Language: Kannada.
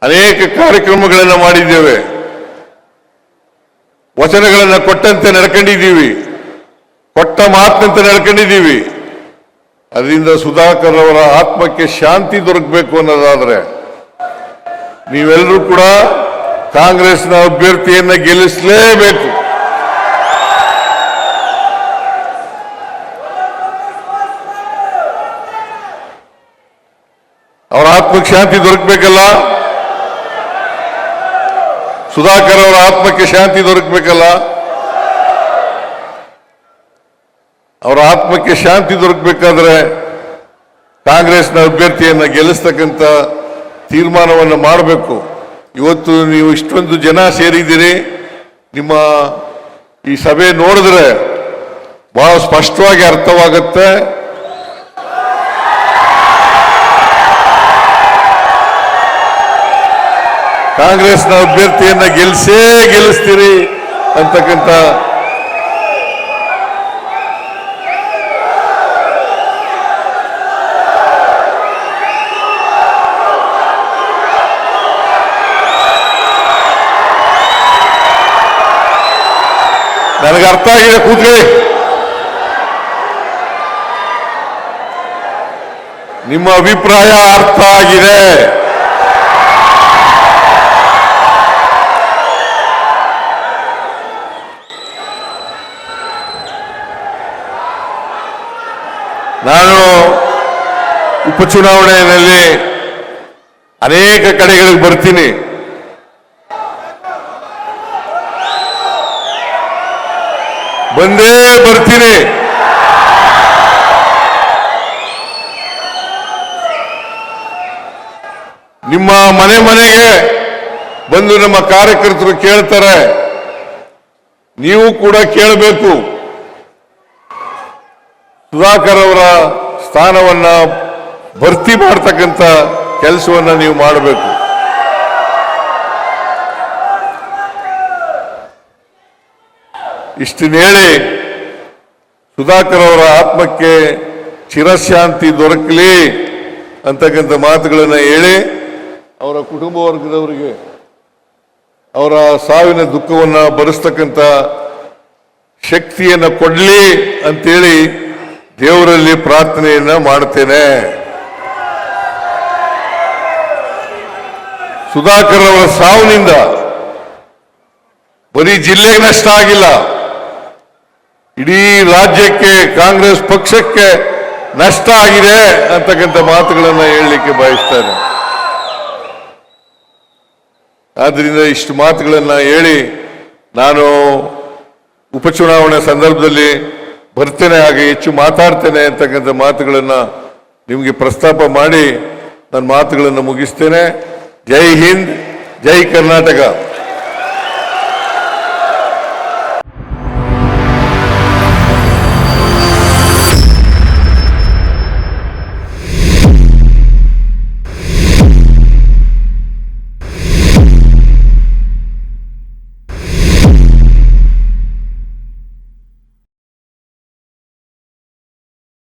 ಅನೇಕ ಕಾರ್ಯಕ್ರಮಗಳನ್ನು ಮಾಡಿದ್ದೇವೆ, ವಚನಗಳನ್ನು ಕೊಟ್ಟಂತೆ ನಡ್ಕೊಂಡಿದ್ದೀವಿ, ಕೊಟ್ಟ ಮಾತಿನಂತೆ ನಡ್ಕೊಂಡಿದ್ದೀವಿ. ಅದರಿಂದ ಸುಧಾಕರ್ ಅವರ ಆತ್ಮಕ್ಕೆ ಶಾಂತಿ ದೊರಕಬೇಕು ಅನ್ನೋದಾದ್ರೆ ನೀವೆಲ್ಲರೂ ಕೂಡ ಕಾಂಗ್ರೆಸ್ನ ಅಭ್ಯರ್ಥಿಯನ್ನ ಗೆಲ್ಲಿಸಲೇಬೇಕು. ಅವರ ಆತ್ಮಕ್ಕೆ ಶಾಂತಿ ದೊರಕಬೇಕಲ್ಲ, ಸುಧಾಕರ್ ಅವರ ಆತ್ಮಕ್ಕೆ ಶಾಂತಿ ದೊರಕಬೇಕಲ್ಲ. ಅವರ ಆತ್ಮಕ್ಕೆ ಶಾಂತಿ ದೊರಕಬೇಕಾದ್ರೆ ಕಾಂಗ್ರೆಸ್ನ ಅಭ್ಯರ್ಥಿಯನ್ನ ಗೆಲ್ಲಿಸ್ತಕ್ಕಂಥ ತೀರ್ಮಾನವನ್ನು ಮಾಡಬೇಕು. ಇವತ್ತು ನೀವು ಇಷ್ಟೊಂದು ಜನ ಸೇರಿದ್ದೀರಿ, ನಿಮ್ಮ ಈ ಸಭೆ ನೋಡಿದ್ರೆ ಬಹಳ ಸ್ಪಷ್ಟವಾಗಿ ಅರ್ಥವಾಗುತ್ತೆ. ಕಾಂಗ್ರೆಸ್ನ ಅಭ್ಯರ್ಥಿಯನ್ನ ಗೆಲ್ಲಿಸ್ತೀರಿ ಅಂತಕ್ಕಂಥ ನನಗೆ ಅರ್ಥ ಆಗಿದೆ. ಕೂತ್ಕೊಳ್ಳಿ. ನಿಮ್ಮ ಅಭಿಪ್ರಾಯ ಅರ್ಥ ಆಗಿದೆ. ನಾನು ಉಪಚುನಾವಣೆಯಲ್ಲಿ ಅನೇಕ ಕಡೆಗಳಿಗೆ ಬರ್ತೀನಿ. ಬಂದೇ ಬರ್ತೀನಿ. ನಿಮ್ಮ ಮನೆ ಮನೆಗೆ ಬಂದು ನಮ್ಮ ಕಾರ್ಯಕರ್ತರು ಕೇಳ್ತಾರೆ, ನೀವು ಕೂಡ ಕೇಳಬೇಕು. ಸುಧಾಕರ್ ಅವರ ಸ್ಥಾನವನ್ನ ಭರ್ತಿ ಮಾಡತಕ್ಕಂಥ ಕೆಲಸವನ್ನ ನೀವು ಮಾಡಬೇಕು. ಇಷ್ಟನ್ನ ಹೇಳಿ ಸುಧಾಕರ್ ಅವರ ಆತ್ಮಕ್ಕೆ ಚಿರಶಾಂತಿ ದೊರಕಲಿ ಅಂತಕ್ಕಂಥ ಮಾತುಗಳನ್ನು ಹೇಳಿ ಅವರ ಕುಟುಂಬ ವರ್ಗದವರಿಗೆ ಅವರ ಸಾವಿನ ದುಃಖವನ್ನು ಭರಿಸ್ತಕ್ಕಂಥ ಶಕ್ತಿಯನ್ನು ಕೊಡಲಿ ಅಂತೇಳಿ ದೇವರಲ್ಲಿ ಪ್ರಾರ್ಥನೆಯನ್ನ ಮಾಡ್ತೇನೆ. ಸುಧಾಕರ್ ಅವರ ಸಾವಿನಿಂದ ಬರೀ ಜಿಲ್ಲೆಗೆ ನಷ್ಟ ಆಗಿಲ್ಲ, ಇಡೀ ರಾಜ್ಯಕ್ಕೆ ಕಾಂಗ್ರೆಸ್ ಪಕ್ಷಕ್ಕೆ ನಷ್ಟ ಆಗಿದೆ ಅಂತಕ್ಕಂಥ ಮಾತುಗಳನ್ನು ಹೇಳಲಿಕ್ಕೆ ಬಯಸ್ತೇನೆ. ಆದ್ರಿಂದ ಇಷ್ಟು ಮಾತುಗಳನ್ನು ಹೇಳಿ ನಾನು ಉಪಚುನಾವಣೆ ಸಂದರ್ಭದಲ್ಲಿ ಬರ್ತೇನೆ, ಹಾಗೆ ಹೆಚ್ಚು ಮಾತಾಡ್ತೇನೆ ಅಂತಕ್ಕಂಥ ಮಾತುಗಳನ್ನು ನಿಮಗೆ ಪ್ರಸ್ತಾಪ ಮಾಡಿ ನನ್ನ ಮಾತುಗಳನ್ನು ಮುಗಿಸ್ತೇನೆ. ಜೈ ಹಿಂದ್, ಜೈ ಕರ್ನಾಟಕ.